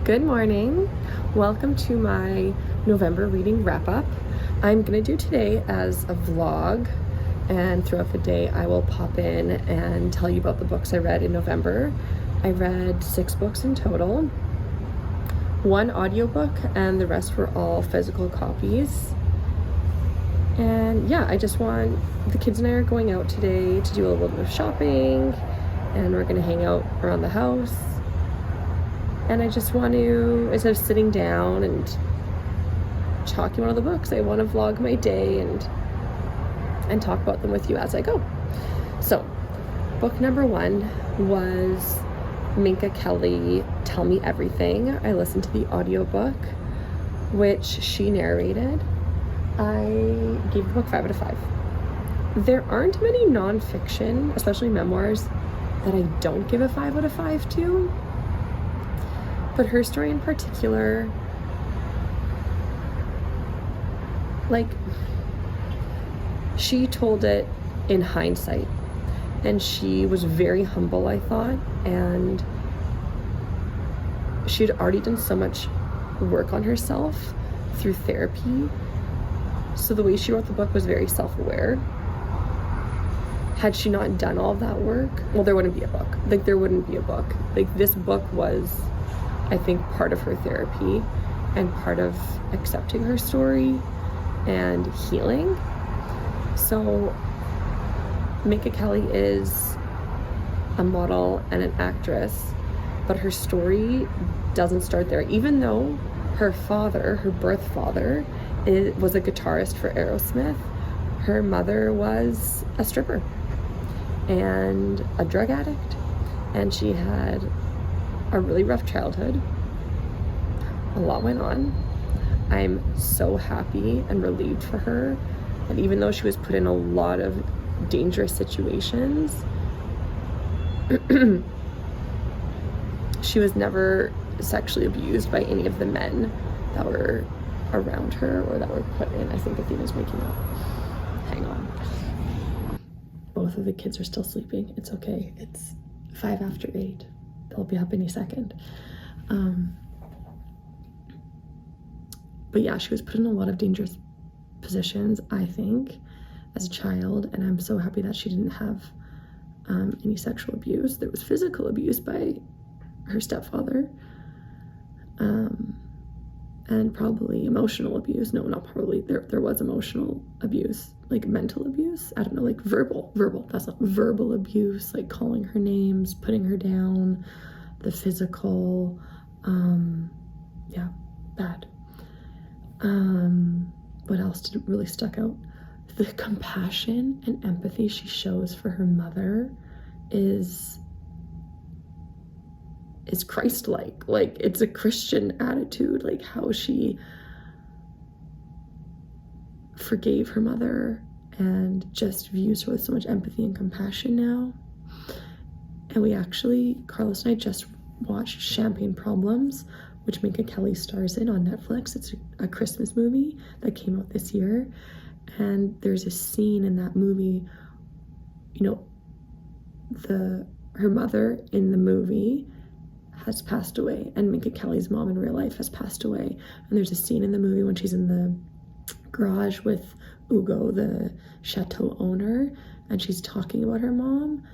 Good morning. Welcome to my November reading wrap-up. I'm going to do today as a vlog, and throughout the day I will pop in and tell you about the books I read in November. I read 6 books in total, 1 audiobook, and the rest were all physical copies. And yeah, the kids and I are going out today to do a little bit of shopping, and we're going to hang out around the house. And I just want to, instead of sitting down and talking about all the books, I want to vlog my day and talk about them with you as I go. So, book number 1 was Minka Kelly, Tell Me Everything. I listened to the audiobook, which she narrated. I gave the book 5 out of 5. There aren't many nonfiction, especially memoirs, that I don't give a 5 out of 5 to. But her story in particular, she told it in hindsight, and she was very humble, I thought, and she'd already done so much work on herself through therapy. So the way she wrote the book was very self-aware. Had she not done all of that work, well, there wouldn't be a book. There wouldn't be a book. This book was, I think, part of her therapy and part of accepting her story and healing. So Minka Kelly is a model and an actress, but her story doesn't start there. Even though her father, her birth father, was a guitarist for Aerosmith, her mother was a stripper and a drug addict, and she had a really rough childhood. A lot went on. I'm so happy and relieved for her that even though she was put in a lot of dangerous situations, she was never sexually abused by any of the men that were around her or that were put in. I think Athena's waking up. Hang on. Both of the kids are still sleeping. It's okay. It's 5 after 8. They'll be up any second. But yeah, she was put in a lot of dangerous positions, I think, as a child, and I'm so happy that she didn't have any sexual abuse. There was physical abuse by her stepfather, and probably emotional abuse. No, not probably. There was emotional abuse, like mental abuse. I don't know, like verbal. That's not verbal abuse, like calling her names, putting her down. The physical, yeah, bad. What else did really stuck out? The compassion and empathy she shows for her mother is Christ-like. Like, it's a Christian attitude, like how she forgave her mother and just views her with so much empathy and compassion now. And Carlos and I just watched Champagne Problems, which Minka Kelly stars in on Netflix. It's a Christmas movie that came out this year. And there's a scene in that movie, her mother in the movie has passed away, and Minka Kelly's mom in real life has passed away. And there's a scene in the movie when she's in the garage with Hugo, the chateau owner, and she's talking about her mom,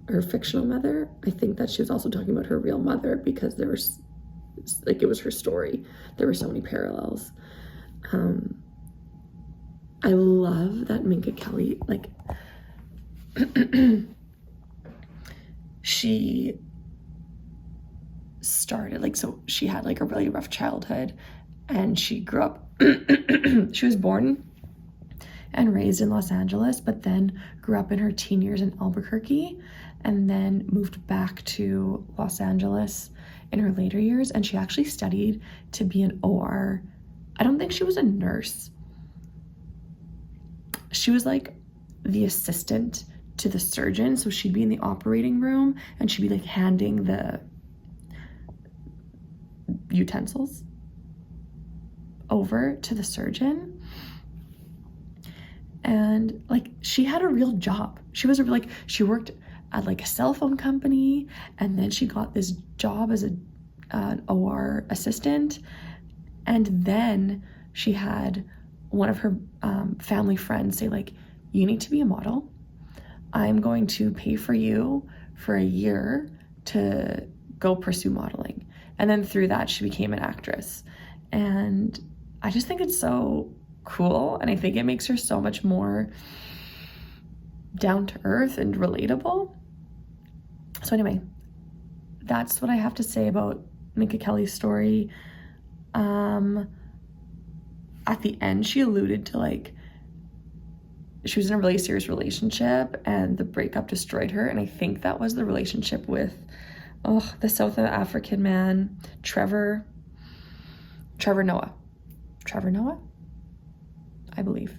her fictional mother. I think that she was also talking about her real mother, because it was her story. There were so many parallels. I love that Minka Kelly, she started, so she had a really rough childhood, and she grew up, she was born and raised in Los Angeles, but then grew up in her teen years in Albuquerque, and then moved back to Los Angeles in her later years. And she actually studied to be an OR. I don't think she was a nurse. She was the assistant to the surgeon. So she'd be in the operating room and she'd be handing the utensils over to the surgeon. And she had a real job. She worked at a cell phone company, and then she got this job as an OR assistant. And then she had one of her family friends say, like, you need to be a model. I'm going to pay for you for a year to go pursue modeling. And then through that, she became an actress. And I just think it's so cool. And I think it makes her so much more down to earth and relatable. So anyway, that's what I have to say about Minka Kelly's story. At the end, she alluded to, like, she was in a really serious relationship and the breakup destroyed her. And I think that was the relationship with, the South African man, Trevor Noah, I believe.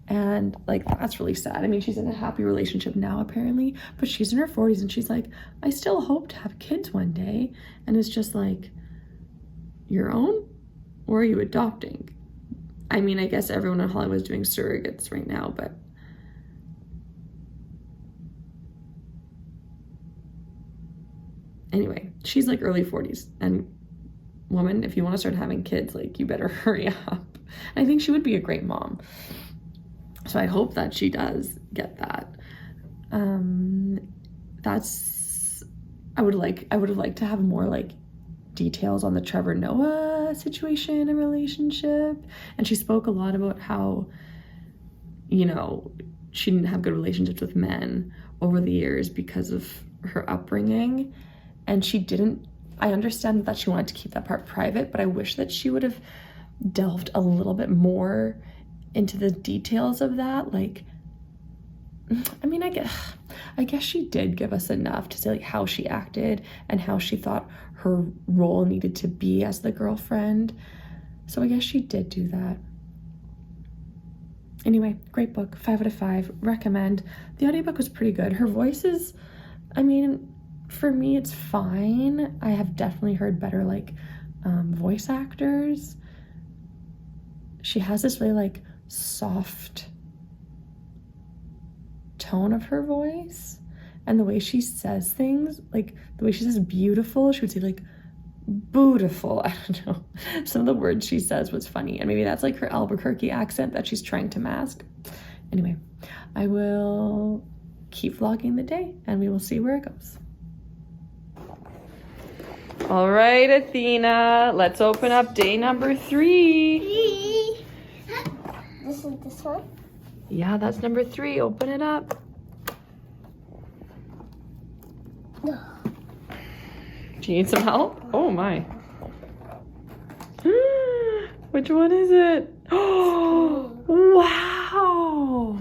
And, like, that's really sad. I mean, she's in a happy relationship now, apparently, but she's in her 40s and she's like, I still hope to have kids one day. And it's just like, your own? Or are you adopting? I mean, I guess everyone in Hollywood is doing surrogates right now, but anyway, she's like early 40s. And woman, if you want to start having kids, like, you better hurry up. I think she would be a great mom. So I hope that she does get that. I would have liked to have more, like, details on the Trevor Noah situation and relationship. And she spoke a lot about how, you know, she didn't have good relationships with men over the years because of her upbringing. And I understand that she wanted to keep that part private, but I wish that she would have delved a little bit more into the details of that. Like, I mean, I guess she did give us enough to say, like, how she acted and how she thought her role needed to be as the girlfriend. So I guess she did do that. Anyway, great book, 5 out of 5, recommend. The audiobook was pretty good. Her voice is, I mean, for me, it's fine. I have definitely heard better, like, voice actors. She has this really, like, soft tone of her voice, and the way she says things, like the way she says beautiful, she would say, like, bootiful. I don't know, some of the words she says was funny, and maybe that's like her Albuquerque accent that she's trying to mask. Anyway, I will keep vlogging the day and we will see where it goes. All right, Athena, let's open up day number 3. This is this one? Yeah, that's number 3. Open it up. No. Do you need some help? Oh my. Which one is it? Oh, wow.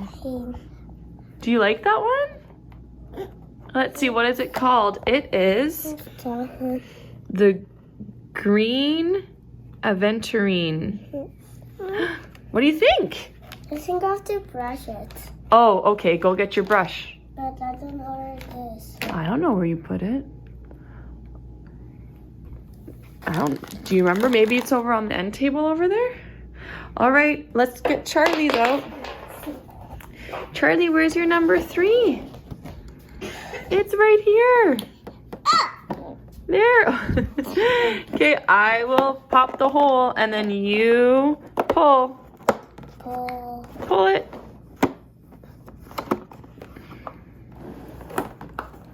Do you like that one? Let's see, what is it called? It is the Green Aventurine. What do you think? I think I have to brush it. Oh, okay, go get your brush. But I don't know where it is. I don't know where you put it. Do you remember? Maybe it's over on the end table over there? All right, let's get Charlie's out. Charlie, where's your number 3? It's right here. There. Okay, I will pop the hole and then you pull. Pull it.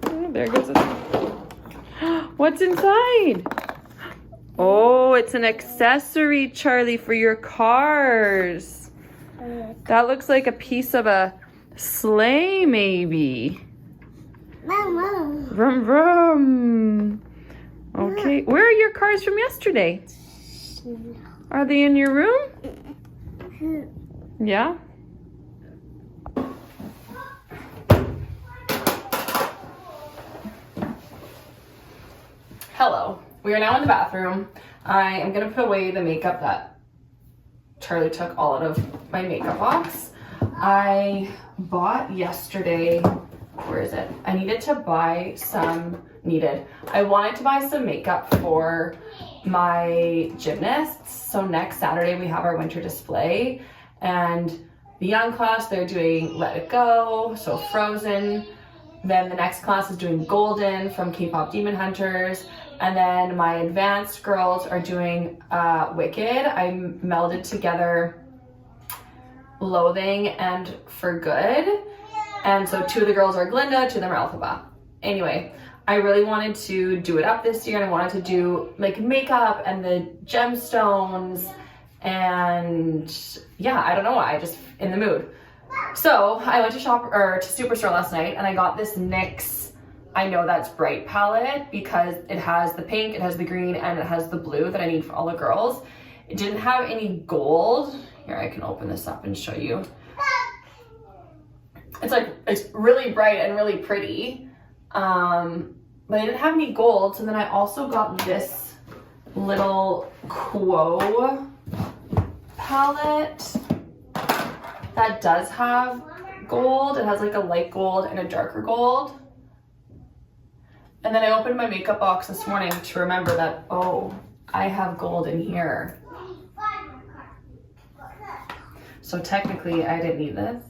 Oh, there goes it. What's inside? Oh, it's an accessory, Charlie, for your cars. That looks like a piece of a sleigh, maybe. Vroom, vroom. Okay, where are your cars from yesterday? Are they in your room? Yeah? Hello. We are now in the bathroom. I am going to put away the makeup that Charlie took all out of my makeup box. I bought yesterday, where is it? I wanted to buy some makeup for my gymnasts. So next Saturday we have our winter display, and the young class, they're doing Let It Go, so Frozen. Then the next class is doing Golden from K-Pop Demon Hunters. And then my advanced girls are doing Wicked. I melded together Loathing and For Good. And so 2 of the girls are Glinda, 2 of them are Elphaba. Anyway, I really wanted to do it up this year, and I wanted to do like makeup and the gemstones, and yeah, I don't know why, I just in the mood. So I went to Superstore last night, and I got this NYX I Know That's Bright palette because it has the pink, it has the green, and it has the blue that I need for all the girls. It didn't have any gold. Here, I can open this up and show you. It's really bright and really pretty, but I didn't have any gold. So then I also got this little Quo palette that does have gold. It has like a light gold and a darker gold. And then I opened my makeup box this morning to remember that, oh, I have gold in here. So technically I didn't need this,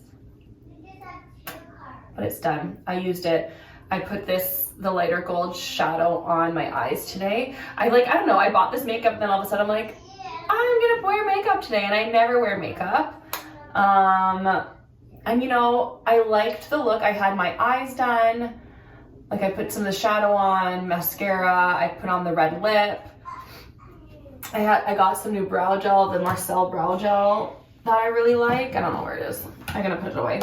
but it's done. I used it. I put the lighter gold shadow on my eyes today. I don't know, I bought this makeup, then all of a sudden I'm like, I'm gonna wear makeup today, and I never wear makeup. And you know, I liked the look. I had my eyes done. Like I put some of the shadow on, mascara, I put on the red lip. I got some new brow gel, the Marcel brow gel that I really like. I don't know where it is. I'm gonna put it away.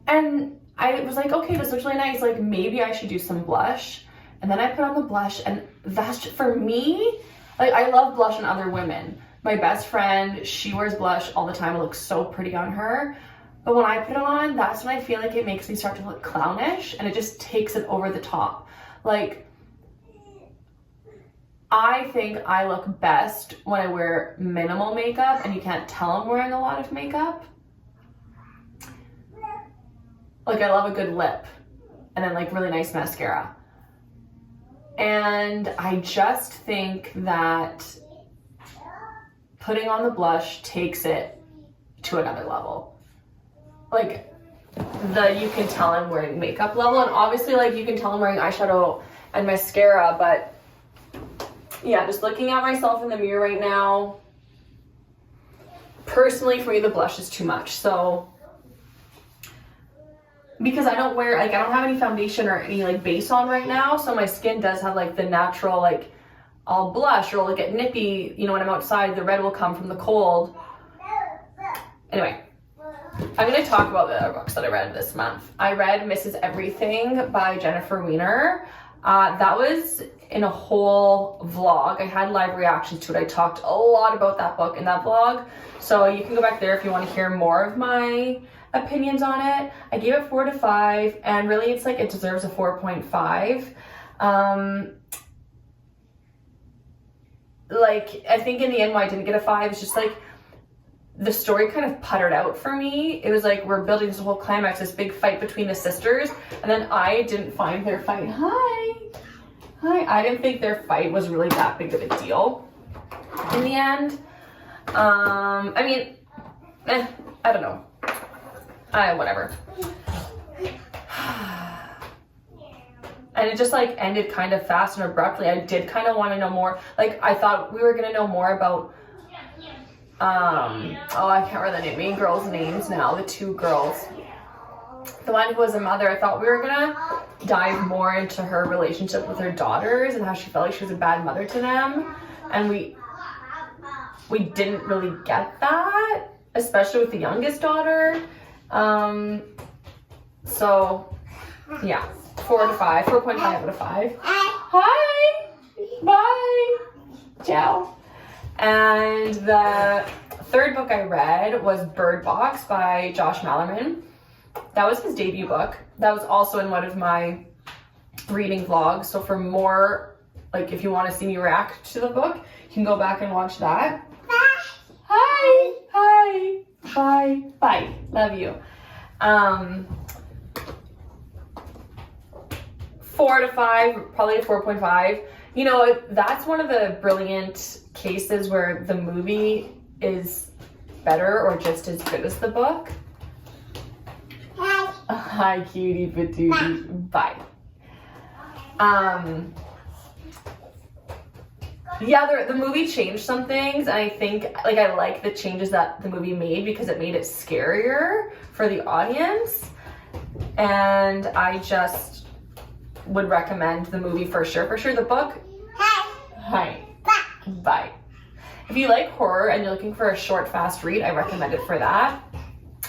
And I was like, okay, this looks really nice. Like maybe I should do some blush. And then I put on the blush, and that's just, for me, like I love blush on other women. My best friend, she wears blush all the time. It looks so pretty on her. But when I put it on, that's when I feel like it makes me start to look clownish, and it just takes it over the top. Like, I think I look best when I wear minimal makeup and you can't tell I'm wearing a lot of makeup. Like I love a good lip and then like really nice mascara. And I just think that putting on the blush takes it to another level. Like you can tell I'm wearing makeup level, and obviously like you can tell I'm wearing eyeshadow and mascara, but yeah, just looking at myself in the mirror right now, personally for me the blush is too much. So because I don't have any foundation or any like base on right now, so my skin does have like the natural, like I'll blush or I'll get nippy, you know, when I'm outside, the red will come from the cold. Anyway, I'm going to talk about the other books that I read this month. I read Mrs. Everything by Jennifer Weiner. That was in a whole vlog. I had live reactions to it. I talked a lot about that book in that vlog. So you can go back there if you want to hear more of my opinions on it. I gave it 4 to 5, and really it's like it deserves a 4.5. Like I think in the end why I didn't get a 5 is just like the story kind of puttered out for me. It was like we're building this whole climax, this big fight between the sisters, and then I didn't find their fight. Hi. I didn't think their fight was really that big of a deal in the end. I mean, I don't know. Whatever. And it just like ended kind of fast and abruptly. I did kind of want to know more. Like I thought we were gonna know more about I can't remember the main girls' names now, the 2 girls. The one who was a mother, I thought we were gonna dive more into her relationship with her daughters and how she felt like she was a bad mother to them. And we didn't really get that, especially with the youngest daughter. So yeah, 4 to 5, 4.5 out of 5. Hi, bye, ciao. And the 3rd book I read was Bird Box by Josh Malerman. That was his debut book. That was also in one of my reading vlogs. So for more, like if you want to see me react to the book, you can go back and watch that. Hi, bye, love you. 4 to 5, probably a 4.5. You know, that's one of the brilliant cases where the movie is better or just as good as the book. Hi, cutie patootie. Bye. Yeah, the movie changed some things, and I think, like, I like the changes that the movie made because it made it scarier for the audience, and I just would recommend the movie for sure. The book, hi, bye. If you like horror and you're looking for a short, fast read, I recommend it for that.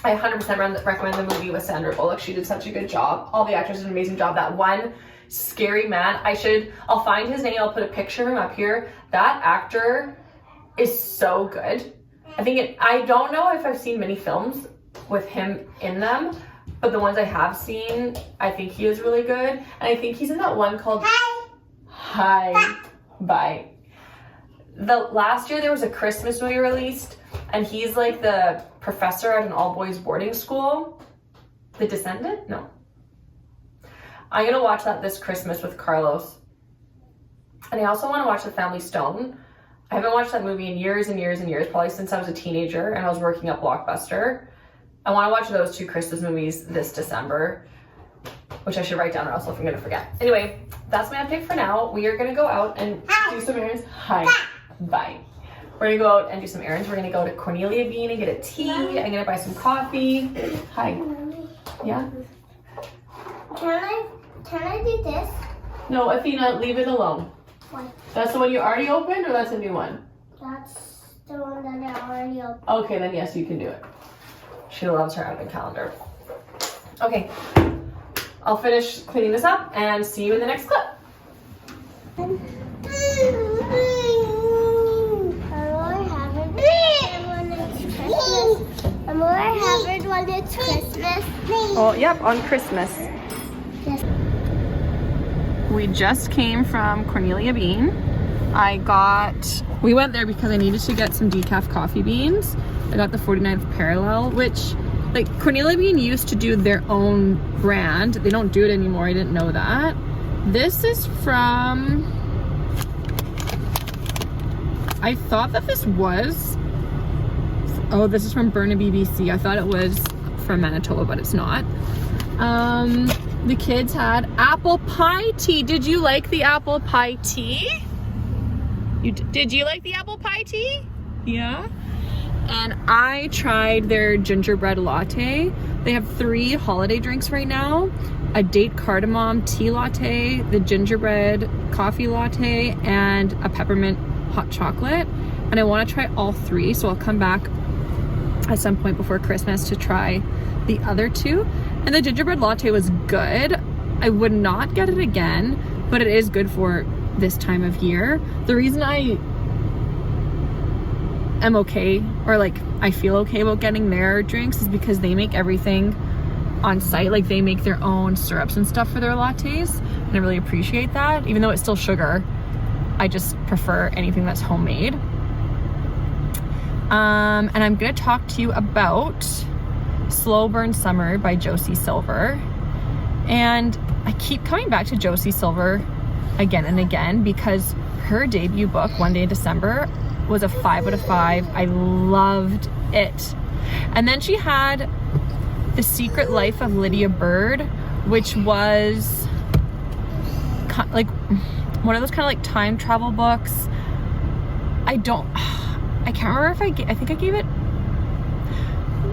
I 100% recommend the movie with Sandra Bullock. She did such a good job. All the actors did an amazing job. That one scary man, I'll find his name, I'll put a picture of him up here. That actor is so good. I don't know if I've seen many films with him in them, but the ones I have seen, I think he is really good. And I think he's in that one called Hi, Bye. Last year there was a Christmas movie released, and he's like the professor at an all-boys boarding school. The Descendant? No. I'm gonna watch that this Christmas with Carlos. And I also want to watch The Family Stone. I haven't watched that movie in years and years and years, probably since I was a teenager and I was working at Blockbuster. I want to watch those 2 Christmas movies this December, which I should write down or else I'm gonna forget. Anyway, that's my update for now. We are gonna go out and do some errands. Hi, bye. We're gonna go out and do some errands. We're gonna go to Cornelia Bean and get a tea. I'm gonna buy some coffee. Hi. Yeah? Can I do this? No, Athena, leave it alone. Why? That's the one you already opened, or that's a new one? That's the one that I already opened. Okay, then yes, you can do it. She loves her advent calendar. Okay, I'll finish cleaning this up and see you in the next clip. I'm more happy when it's Christmas. Oh, yep, on Christmas. Yes. We just came from Cornelia Bean. We went there because I needed to get some decaf coffee beans. I got the 49th Parallel, which, like, Cornelia Bean used to do their own brand. They don't do it anymore, I didn't know that. This is from, I thought that this was, oh, this is from Burnaby, BC. I thought it was from Manitoba, but it's not. The kids had apple pie tea. Did you like the apple pie tea? Did you like the apple pie tea? Yeah. And I tried their gingerbread latte. They have 3 holiday drinks right now: a date cardamom tea latte, the gingerbread coffee latte, and a peppermint hot chocolate. And I want to try all 3, so I'll come back at some point before Christmas to try the other 2. And the gingerbread latte was good. I would not get it again, but it is good for this time of year. The reason I am okay, or like I feel okay about getting their drinks, is because they make everything on site. Like, they make their own syrups and stuff for their lattes, and I really appreciate that. Even though it's still sugar, I just prefer anything that's homemade. And I'm gonna talk to you about Slow Burn Summer by Josie Silver. And I keep coming back to Josie Silver again and again because her debut book, One Day in December, was a 5 out of 5. I loved it. And then she had The Secret Life of Lydia Bird, which was like one of those kind of like time travel books. I can't remember if I think I gave it,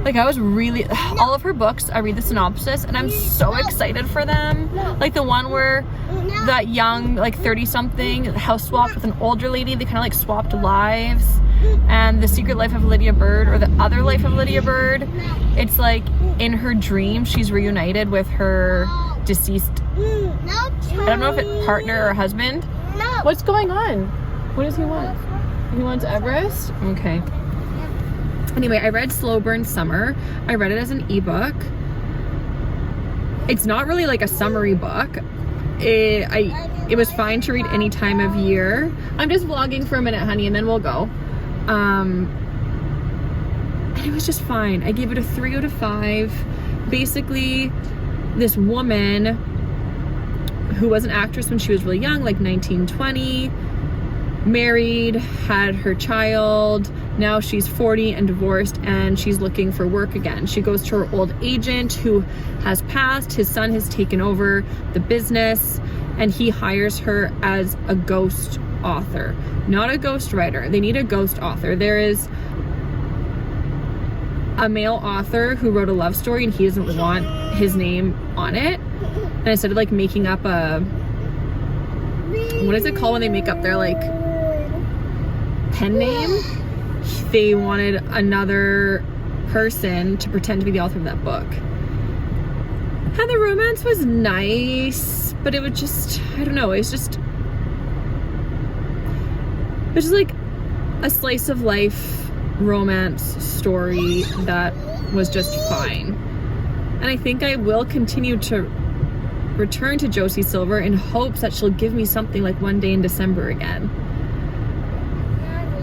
like, I was really, all of her books, I read the synopsis and I'm so excited for them. Like the one where that young, like 30-something, house swapped with an older lady. They kind of like swapped lives. And The Secret Life of Lydia Bird, or The Other Life of Lydia Bird, it's like in her dream she's reunited with her deceased, I don't know if it's partner or husband. What's going on? What does he want? He wants Everest? Okay. Anyway, I read Slow Burn Summer. I read it as an ebook. It's not really like a summary book. It was fine to read any time of year. I'm just vlogging for a minute, honey, and then we'll go. And it was just fine. I gave it a 3 out of 5. Basically, this woman who was an actress when she was really young, like 19, 20, married, had her child. Now she's 40 and divorced, and she's looking for work again. She goes to her old agent who has passed. His son has taken over the business, and he hires her as a ghost author, not a ghostwriter. They need a ghost author. There is a male author who wrote a love story and he doesn't want his name on it. And instead of like making up a, what is it called when they make up their like pen name? They wanted another person to pretend to be the author of that book. And the romance was nice, but it was just, I don't know, it was just like a slice of life romance story that was just fine. And I think I will continue to return to Josie Silver in hopes that she'll give me something like One Day in December again.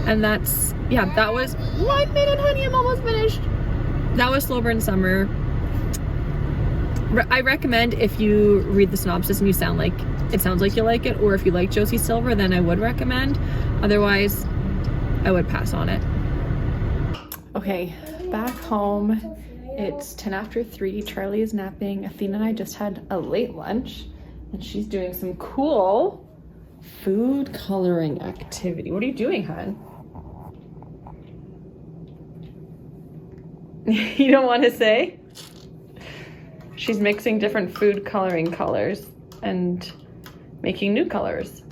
And that's, yeah, that was 1 minute, honey, I'm almost finished. That was Slow Burn Summer. I recommend if you read the synopsis and you sounds like you like it, or if you like Josie Silver, then I would recommend. Otherwise, I would pass on it. Okay, back home. It's 10 after 3. Charlie is napping. Athena and I just had a late lunch, and she's doing some cool food coloring activity. What are you doing, hon? You don't want to say? She's mixing different food coloring colors and making new colors.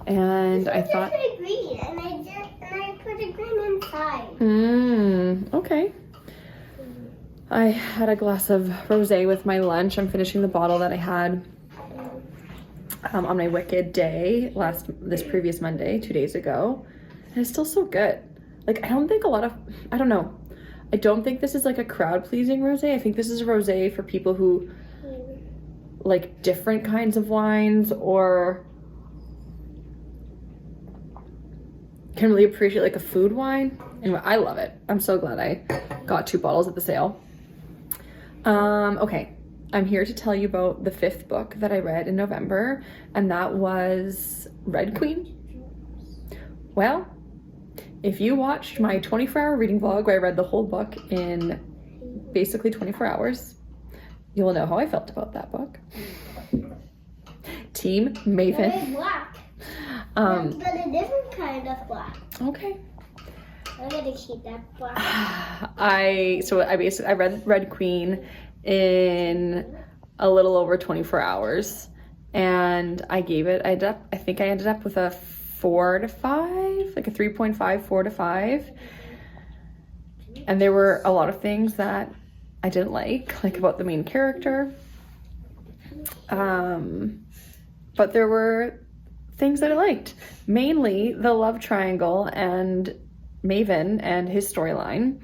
And I thought, put a green, and I put a green inside. Okay. I had a glass of rosé with my lunch. I'm finishing the bottle that I had on my Wicked day this previous Monday, 2 days ago. And it's still so good. Like, I don't think I don't know. I don't think this is like a crowd-pleasing rosé. I think this is a rosé for people who like different kinds of wines or can really appreciate like a food wine. Anyway, I love it. I'm so glad I got 2 bottles at the sale. Okay, I'm here to tell you about the 5th book that I read in November, and that was Red Queen. Well, if you watched my 24-hour reading vlog where I read the whole book in basically 24 hours, you will know how I felt about that book. Team Maven. It's black. But a different kind of black. Okay. I'm gonna keep that black. I read Red Queen in a little over 24 hours, and I think I ended up with a 4 to 5, like a 3.5, 4 to 5. And there were a lot of things that I didn't like about the main character. But there were things that I liked. Mainly the love triangle and Maven and his storyline.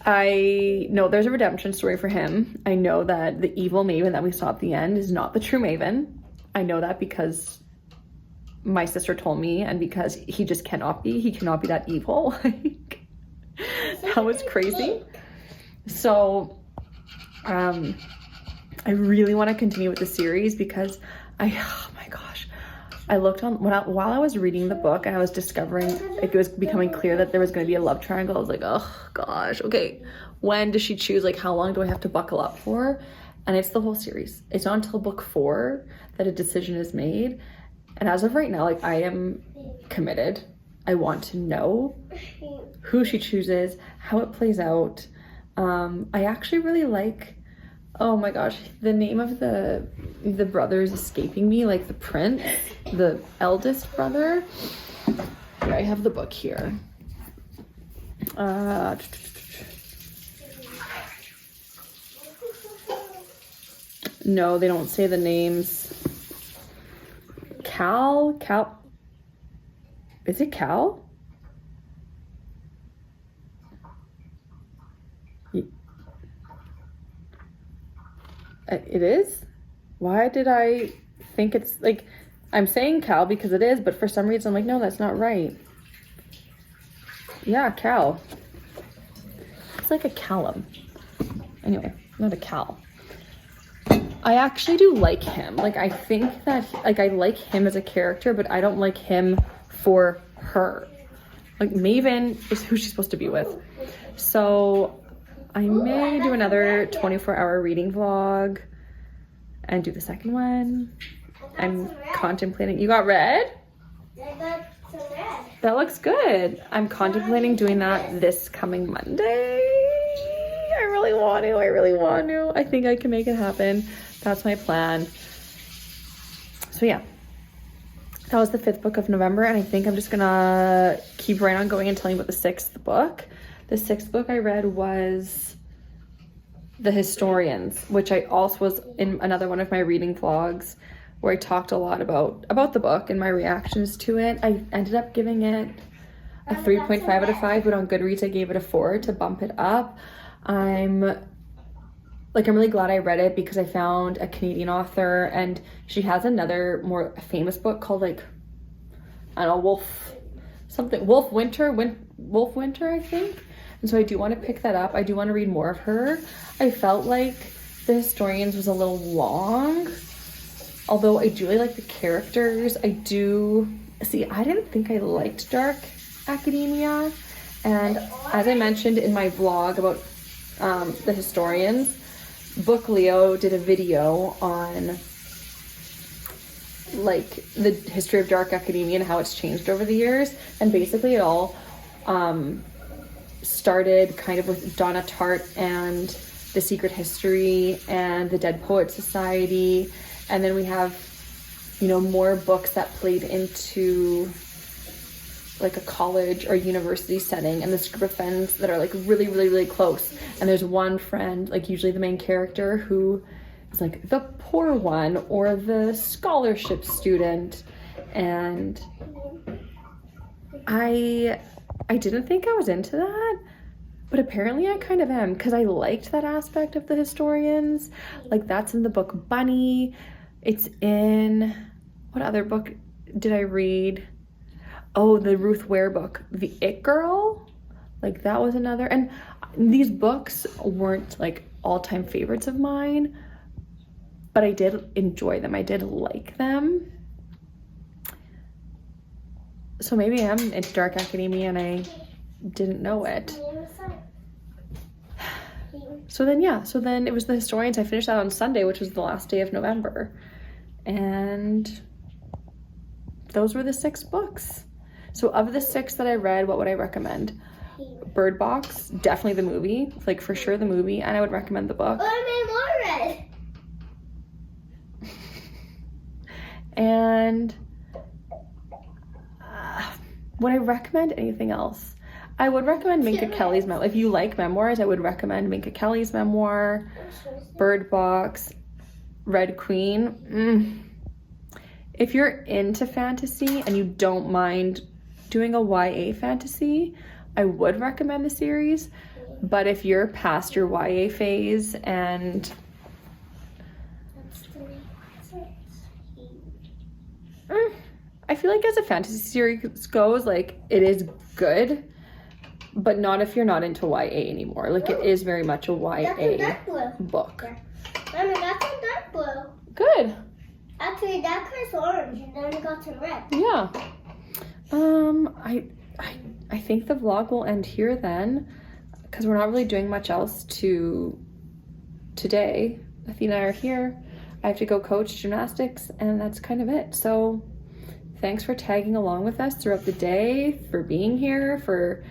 I know there's a redemption story for him. I know that the evil Maven that we saw at the end is not the true Maven. I know that because my sister told me, and because he just cannot be that evil. Like, that was crazy. So I really want to continue with the series because oh my gosh, I looked on while I was reading the book and I was discovering, it was becoming clear that there was going to be a love triangle. I was like, oh gosh, okay, when does she choose? Like, how long do I have to buckle up for? And it's the whole series. It's not until book 4 that a decision is made. And as of right now, like, I am committed. I want to know who she chooses, how it plays out. I actually really like, oh my gosh, the name of the brother is escaping me, like the prince, the eldest brother. Here, I have the book here. No, they don't say the names. Cal? Is it Cal? It is? Why did I think it's like, I'm saying Cal because it is, but for some reason I'm like, no, that's not right. Yeah, Cal. It's like a Callum. Anyway, not a Cal. I actually do like him. Like, I think that, like, I like him as a character, but I don't like him for her. Like, Maven is who she's supposed to be with. So I may do another 24-hour reading vlog and do the second one. I'm some red. contemplating. You got red? I got some red. That looks good. I'm contemplating doing that this coming Monday. I really want to. I think I can make it happen. That's my plan. So yeah, that was the 5th book of November, and I think I'm just gonna keep right on going and telling you about the 6th book. The 6th book I read was The Historians, which I also was in another one of my reading vlogs where I talked a lot about the book and my reactions to it. I ended up giving it a 3.5 out of 5, but on Goodreads I gave it a 4 to bump it up. I'm really glad I read it because I found a Canadian author, and she has another more famous book called I don't know, Wolf Winter, I think. And so I do want to pick that up. I do want to read more of her. I felt like The Historians was a little long, although I do really like the characters. I didn't think I liked dark academia, and as I mentioned in my vlog about The Historians, Book Leo did a video on the history of dark academia and how it's changed over the years, and basically it all started kind of with Donna Tartt and The Secret History and the Dead Poets Society, and then we have more books that played into a college or university setting, and this group of friends that are really, really, really close. And there's one friend, usually the main character, who is the poor one or the scholarship student. And I didn't think I was into that, but apparently I kind of am, because I liked that aspect of The Historians. That's in the book Bunny. It's in, what other book did I read? Oh, the Ruth Ware book, The It Girl. That was another. And these books weren't all-time favorites of mine, but I did enjoy them. I did like them. So maybe I'm into dark academia and I didn't know it. So then it was The Historians. I finished that on Sunday, which was the last day of November. And those were the 6 books. So of the 6 that I read, what would I recommend? Bird Box, definitely the movie, for sure the movie, and I would recommend the book. Oh, I made more red. And would I recommend anything else? I would recommend Minka Kelly's memoir. If you like memoirs, I would recommend Minka Kelly's memoir, Bird Box, Red Queen. If you're into fantasy and you don't mind doing a YA fantasy, I would recommend the series. But if you're past your YA phase and I feel as a fantasy series goes, it is good, but not if you're not into YA anymore. It is very much a YA book. Mommy, that's a dark blue. Good. Actually, that color's orange, and then we got some red. Yeah. I think the vlog will end here then, because we're not really doing much else today. Athena and I are here. I have to go coach gymnastics, and that's kind of it. So thanks for tagging along with us throughout the day, for being here, for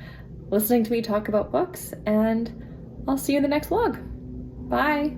listening to me talk about books, and I'll see you in the next vlog. Bye.